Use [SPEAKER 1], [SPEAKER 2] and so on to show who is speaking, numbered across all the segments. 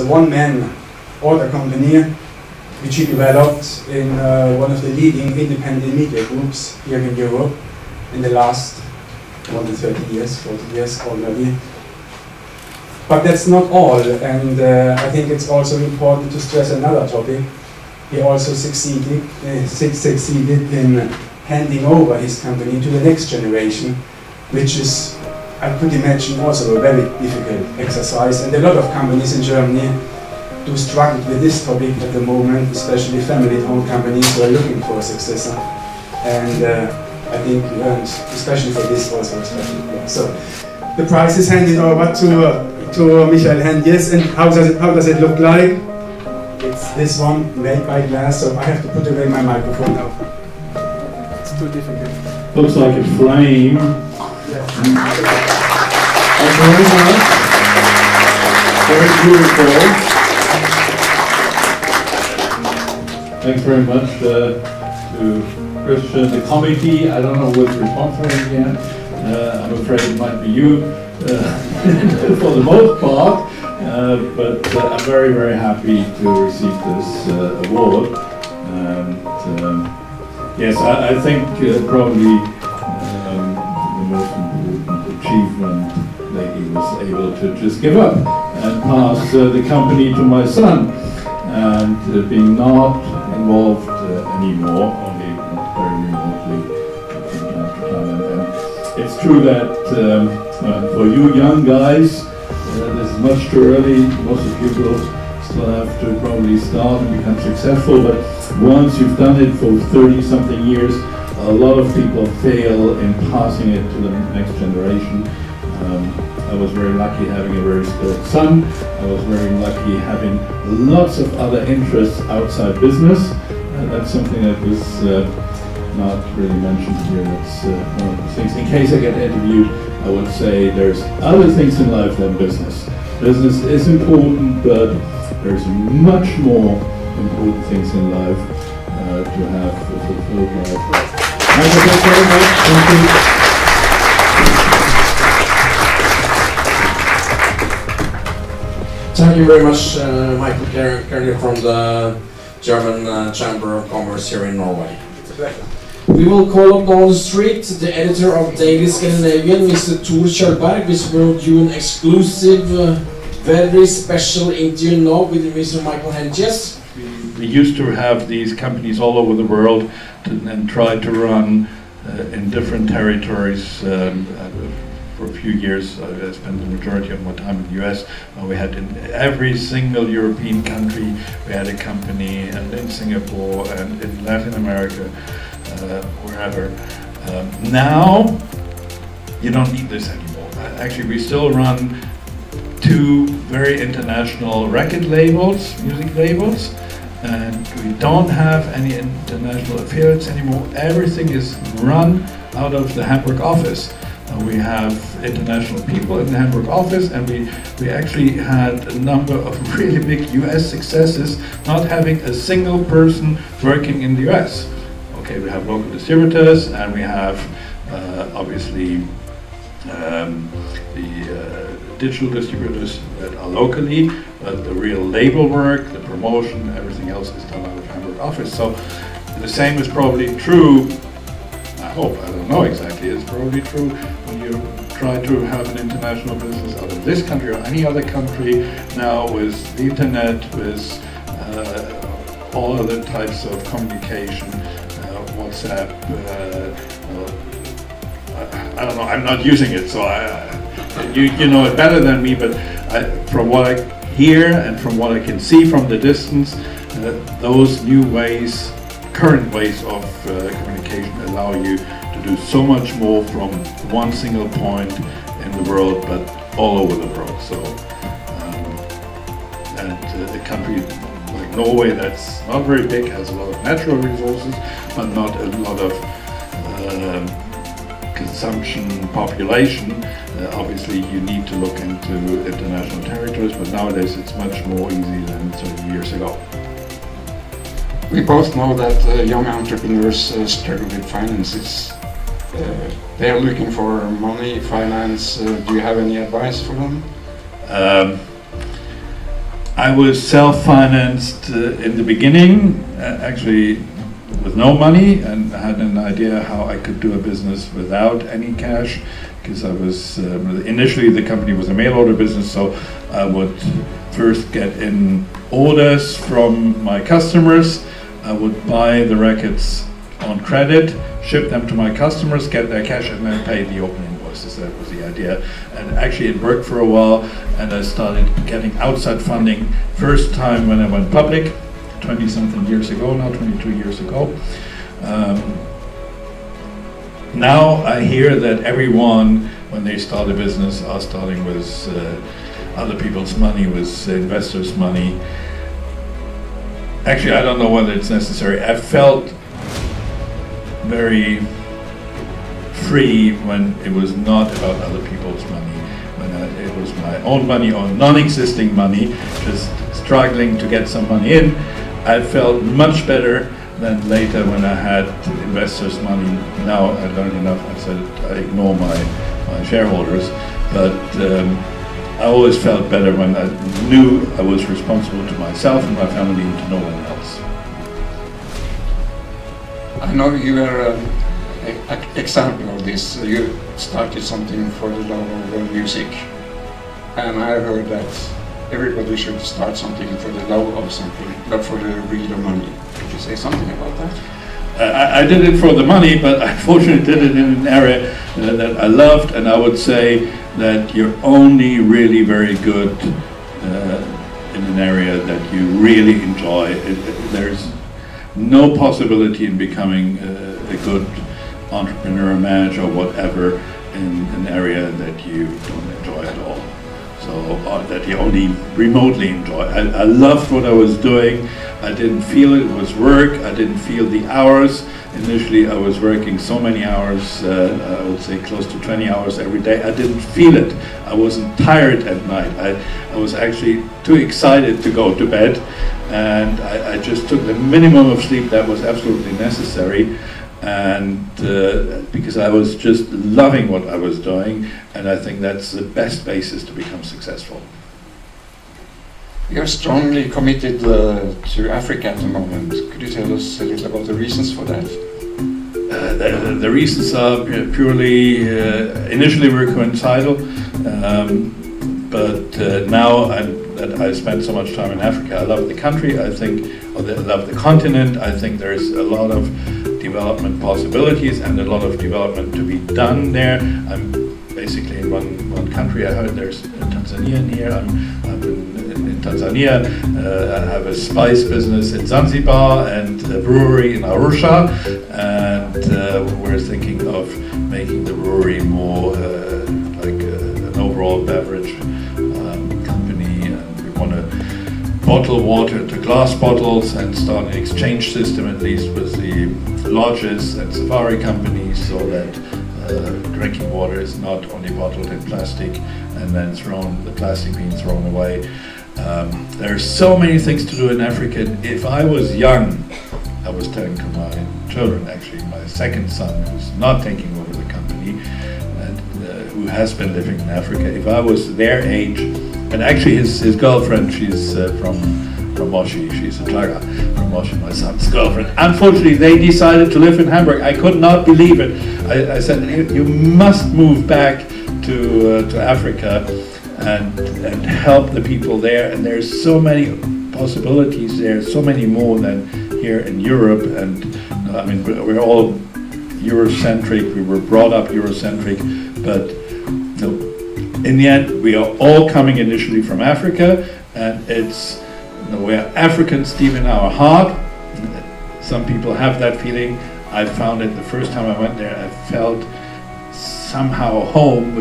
[SPEAKER 1] one-man order company which he developed in one of the leading independent media groups here in Europe in the last more than 30 years, 40 years already. But that's not all, and I think it's also important to stress another topic. He also succeeded in handing over his company to the next generation, which is, I could imagine, also a very difficult exercise. And a lot of companies in Germany do struggle with this topic at the moment, especially family-owned companies who are looking for a successor. And I think we earned, especially for this, also a special applause. So the prize is handed over to Michael Haentjes, and how does it look like? It's this one made by glass, so I have to put away my microphone now. It's too difficult.
[SPEAKER 2] Looks like a flame.
[SPEAKER 1] Yes.
[SPEAKER 2] Thank you very much. Very beautiful. Thanks very much to Christian, the committee. I don't know who's responsible again. I'm afraid it might be you for the most part. But I'm very, very happy to receive this award. And yes, I think probably the most important achievement that he was able to just give up and pass the company to my son, and being not involved anymore, only not very remotely from time to time. And it's true that for you young guys, this is much too early. Most of you will still have to probably start and become successful, but once you've done it for 30-something years, a lot of people fail in passing it to the next generation. I was very lucky having a very skilled son. I was very lucky having lots of other interests outside business. That's something that was not really mentioned here. That's one of the things. In case I get interviewed, I would say there's other things in life than business. Business is important, but there's much more important things in life to have a fulfilled life. Thank you very much. Thank you.
[SPEAKER 3] Thank you very much, Michael Carrier from the German Chamber of Commerce here in Norway.
[SPEAKER 1] It's a pleasure.
[SPEAKER 3] We will call up on the street the editor of Daily Scandinavian, Mr. Tor Kjellberg, which will do an exclusive, very special interview now with Mr. Michael Haentjes.
[SPEAKER 2] We used to have these companies all over the world and try to run in different territories. For a few years, I spent the majority of my time in the US. We had in every single European country, we had a company, and in Singapore and in Latin America, wherever. Now, you don't need this anymore. Actually, we still run 2 very international record labels, music labels, and we don't have any international affiliates anymore. Everything is run out of the Hamburg office. We have international people in the Hamburg office, and we actually had a number of really big US successes, not having a single person working in the US. Okay, we have local distributors, and we have obviously the digital distributors that are locally, but the real label work, the promotion, everything else is done out of Hamburg office. So the same is probably true, I hope, I don't know exactly, it's probably true when you try to have an international business out of this country or any other country now with the internet, with all other types of communication, WhatsApp, I don't know, I'm not using it, so you know it better than me, but from what I hear and from what I can see from the distance, those new ways, current ways of communication allow you to do so much more from one single point in the world, but all over the world. So, and a country like Norway that's not very big, has a lot of natural resources, but not a lot of consumption population. Obviously you need to look into international territories, but nowadays it's much more easy than 30 years ago.
[SPEAKER 4] We both know that young entrepreneurs struggle with finances. They are looking for money, finance. Do you have any advice for them?
[SPEAKER 2] I was self-financed in the beginning, actually with no money, and I had an idea how I could do a business without any cash, because I was, initially the company was a mail order business, so I would first get in orders from my customers, I would buy the records on credit, ship them to my customers, get their cash, and then pay the open invoices. That was the idea. And actually it worked for a while, and I started getting outside funding first time when I went public, 20-something years ago, now 22 years ago. Now I hear that everyone, when they start a business, are starting with other people's money, with investors' money. Actually, I don't know whether it's necessary. I felt very free when it was not about other people's money, when it was my own money or non-existing money, just struggling to get some money in. I felt much better than later when I had investors' money. Now I learned enough, I said I ignore my shareholders, but I always felt better when I knew I was responsible to myself and my family and to no one else.
[SPEAKER 4] I know you are an example of this. You started something for the love of music, and I heard that everybody should start something for the love of something, not for the greed of money. Could you say something about that?
[SPEAKER 2] I did it for the money, but I fortunately did it in an area that I loved, and I would say that you're only really very good in an area that you really enjoy. There's no possibility in becoming a good entrepreneur, manager, or whatever in an area that you don't enjoy at all. So that you only remotely enjoy. I loved what I was doing. I didn't feel it was work. I didn't feel the hours. Initially I was working so many hours, I would say close to 20 hours every day. I didn't feel it. I wasn't tired at night. I was actually too excited to go to bed, and I just took the minimum of sleep that was absolutely necessary, and because I was just loving what I was doing, and I think that's the best basis to become successful.
[SPEAKER 4] You're strongly committed to Africa at the moment. Could you tell us a little about the reasons for that?
[SPEAKER 2] The reasons are purely, initially we were coincidental, but now that I spent so much time in Africa, I love the country, I think, I love the continent. I think there's a lot of development possibilities and a lot of development to be done there. I'm basically in one country. I heard there's Tanzania in here. I'm in Tanzania. I have a spice business in Zanzibar and a brewery in Arusha, and we're thinking of making the brewery more like an overall beverage company, and we want to bottle water to glass bottles and start an exchange system, at least with the lodges and safari companies, so that drinking water is not only bottled in plastic and then the plastic being thrown away. There are so many things to do in Africa. If I was young, I was telling to my children, actually, my second son, who's not taking over the company, and who has been living in Africa, if I was their age, and actually his girlfriend, she's from Moshi, she's a Chaga from Moshi, my son's girlfriend. Unfortunately, they decided to live in Hamburg. I could not believe it. I said, you must move back to Africa and help the people there. And there's so many possibilities there, so many more than here in Europe. And I mean, we're all Eurocentric. We were brought up Eurocentric, but in the end, we are all coming initially from Africa, and it's, we are Africans deep in our heart. Some people have that feeling. I found it the first time I went there. I felt somehow home,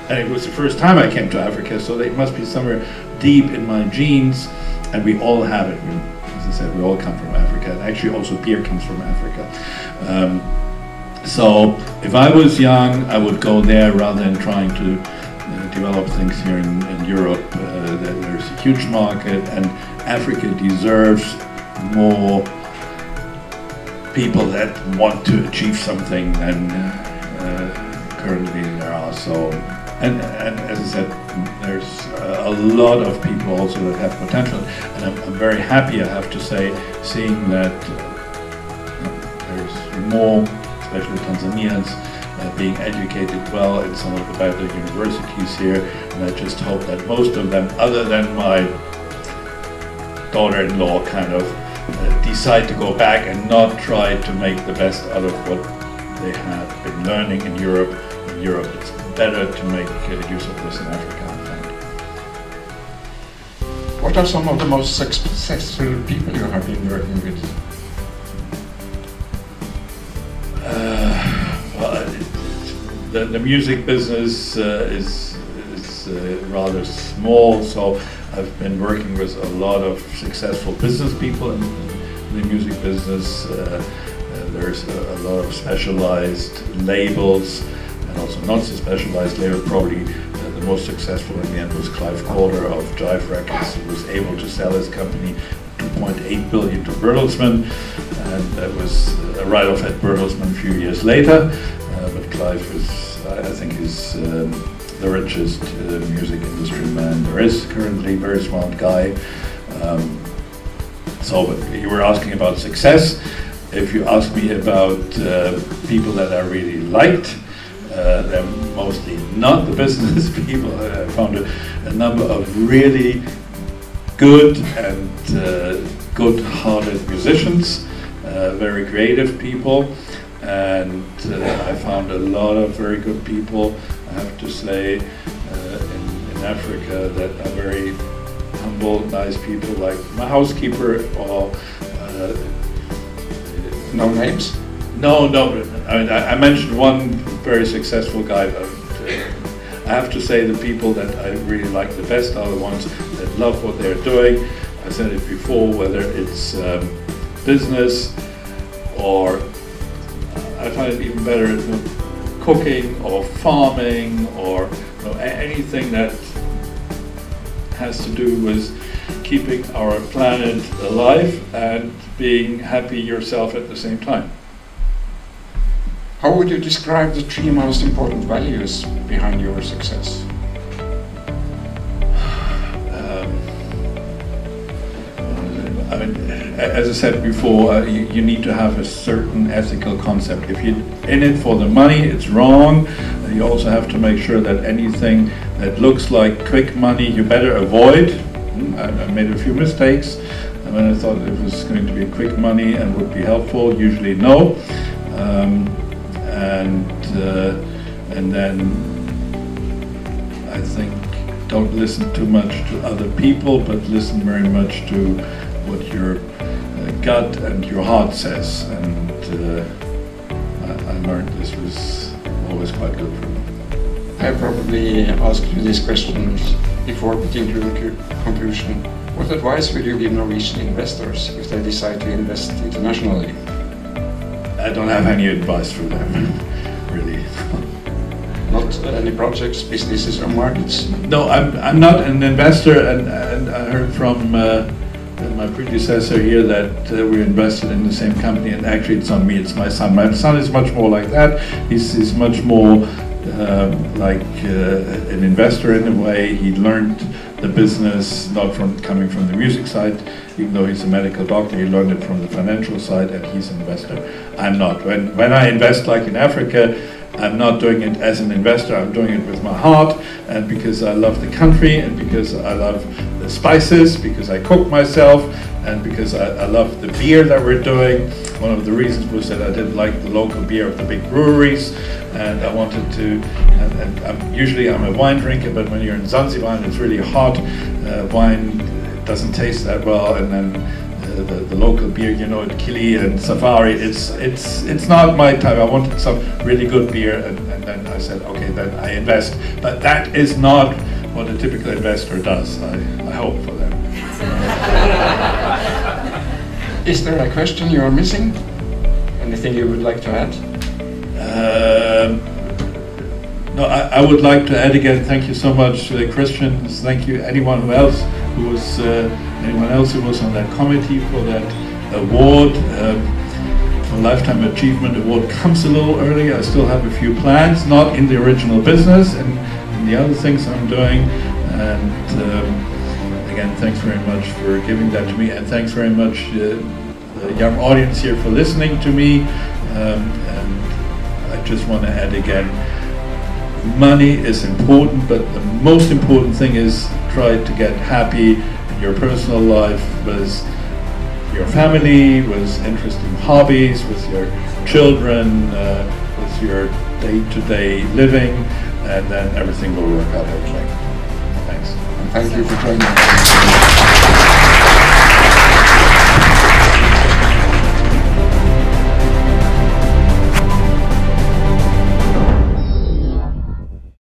[SPEAKER 2] and it was the first time I came to Africa, so it must be somewhere deep in my genes, and we all have it. As I said, we all come from Africa, and actually also beer comes from Africa. So if I was young, I would go there rather than trying to develop things here in Europe. There's a huge market, and Africa deserves more people that want to achieve something than currently there are. So And as I said, there's a lot of people also that have potential, and I'm very happy, I have to say, seeing that there's more, especially Tanzanians, being educated well in some of the better universities here, and I just hope that most of them, other than my daughter-in-law, kind of decide to go back and not try to make the best out of what they have been learning in Europe. In Europe, it's better to make use of this in Africa, I find.
[SPEAKER 4] What are some of the most successful people you have been working with?
[SPEAKER 2] Well, the music business is rather small, so I've been working with a lot of successful business people in the music business. There's a lot of specialized labels and also not so specialized labels. Probably the most successful in the end was Clive Calder of Jive Records, who was able to sell his company 2.8 billion to Bertelsmann, and that was a write-off at Bertelsmann a few years later. But Clive is, I think, is the richest music industry man there is currently. Very smart guy. So, but you were asking about success. If you ask me about people that I really liked, they're mostly not the business people. I found a number of really good and good-hearted musicians, very creative people, and I found a lot of very good people, I have to say, in Africa that are very humble, nice people, like my housekeeper, or
[SPEAKER 4] no names?
[SPEAKER 2] No. I mean, I mentioned one very successful guy, but I have to say the people that I really like the best are the ones that love what they're doing. I said it before, whether it's business or I find it even better cooking or farming or anything that has to do with keeping our planet alive and being happy yourself at the same time.
[SPEAKER 4] How would you describe the 3 most important values behind your success?
[SPEAKER 2] I mean, as I said before, you need to have a certain ethical concept. If you're in it for the money, it's wrong. You also have to make sure that anything that looks like quick money, you better avoid. I made a few mistakes when I thought it was going to be quick money and would be helpful. Usually no. And then I think don't listen too much to other people, but listen very much to what your gut and your heart says. And I learned this was always quite good for me.
[SPEAKER 4] I probably asked you these questions before, but into the conclusion, what advice would you give Norwegian investors if they decide to invest internationally?
[SPEAKER 2] I don't have any advice for them, really.
[SPEAKER 4] Not any projects, businesses or markets?
[SPEAKER 2] No, I'm not an investor, and I heard from my predecessor here that we invested in the same company, and actually it's not me, it's my son. My son is much more like that. He's much more like an investor in a way. He learned the business not from coming from the music side, even though he's a medical doctor, he learned it from the financial side, and he's an investor. I'm not. When I invest, like in Africa, I'm not doing it as an investor, I'm doing it with my heart, and because I love the country, and because I love the spices, because I cook myself, and because I love the beer that we're doing. One of the reasons was that I didn't like the local beer of the big breweries, and I wanted to, and usually I'm a wine drinker, but when you're in Zanzibar and it's really hot, wine doesn't taste that well, and then the local beer, you know, at Kili and Safari, it's not my type. I wanted some really good beer, and then I said, okay, then I invest. But that is not what a typical investor does. I hope for them.
[SPEAKER 4] Is there a question you are missing? Anything you would like to add?
[SPEAKER 2] No, I would like to add again, thank you so much, Christian. Thank you, anyone else who was on that committee for that award. The Lifetime Achievement Award comes a little early. I still have a few plans, not in the original business, and and the other things I'm doing. And again, thanks very much for giving that to me, and thanks very much the young audience here for listening to me. And I just want to add again, money is important, but the most important thing is try to get happy in your personal life with your family, with interesting hobbies, with your children, with your day-to-day living, and then everything will work out okay. Thanks.
[SPEAKER 4] Thank you for joining us.